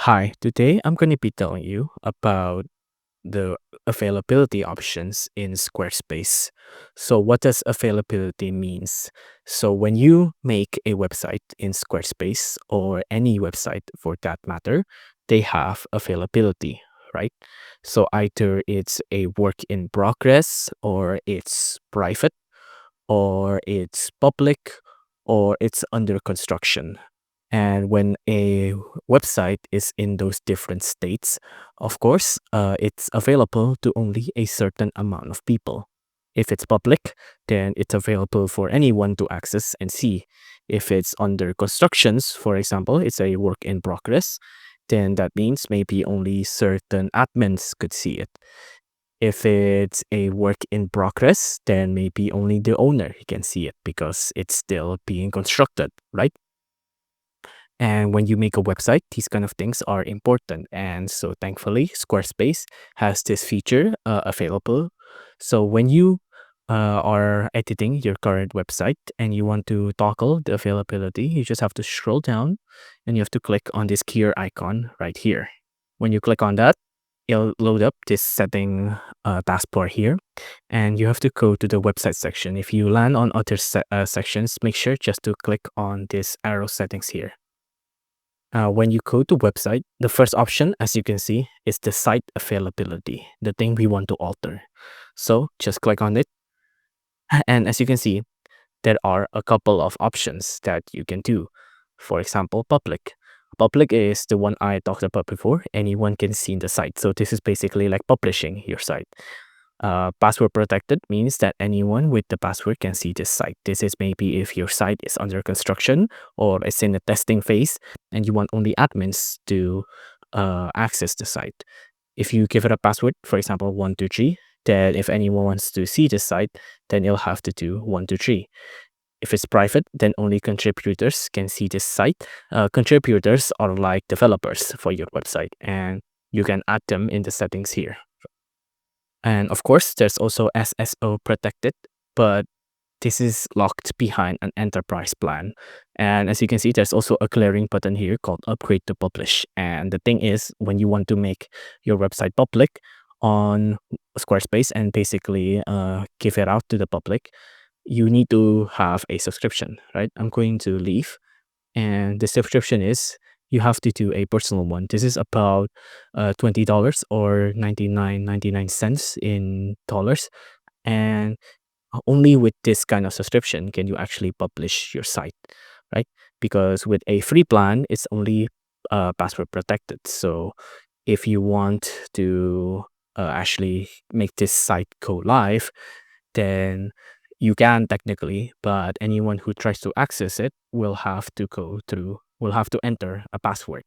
Hi, today I'm going to be telling you about the availability options in Squarespace. So what does availability means? So when you make a website in Squarespace or any website for that matter, they have availability, right? So either it's a work in progress or it's private or it's public or it's under construction. And when a website is in those different states, of course, it's available to only a certain amount of people. If it's public, then it's available for anyone to access and see. If it's under constructions, for example, it's a work in progress, then that means maybe only certain admins could see it. If it's a work in progress, then maybe only the owner can see it because it's still being constructed, right? And when you make a website, these kind of things are important. And so thankfully, Squarespace has this feature available. So when you are editing your current website and you want to toggle the availability, you just have to scroll down and you have to click on this gear icon right here. When you click on that, it'll load up this setting taskbar here, and you have to go to the website section. If you land on other sections, make sure just to click on this arrow settings here. When you go to website, the first option, as you can see, is the site availability, the thing we want to alter. So just click on it. And as you can see, there are a couple of options that you can do. For example, public. Public is the one I talked about before. Anyone can see in the site. So this is basically like publishing your site. Password protected means that anyone with the password can see this site. This is maybe if your site is under construction or is in a testing phase and you want only admins to access the site. If you give it a password, for example, 123, then if anyone wants to see the site, then you'll have to do 123. If it's private, then only contributors can see this site. Contributors are like developers for your website, and you can add them in the settings here. And of course, there's also SSO protected, but this is locked behind an enterprise plan. And as you can see, there's also a clearing button here called upgrade to publish. And the thing is, when you want to make your website public on Squarespace and basically give it out to the public, you need to have a subscription, right? I'm going to leave. And the subscription is you have to do a personal one. This is about $20 or 99.99 in dollars. And only with this kind of subscription can you actually publish your site, right? Because with a free plan, it's only password protected. So if you want to actually make this site go live, then you can technically, but anyone who tries to access it will have to enter a password.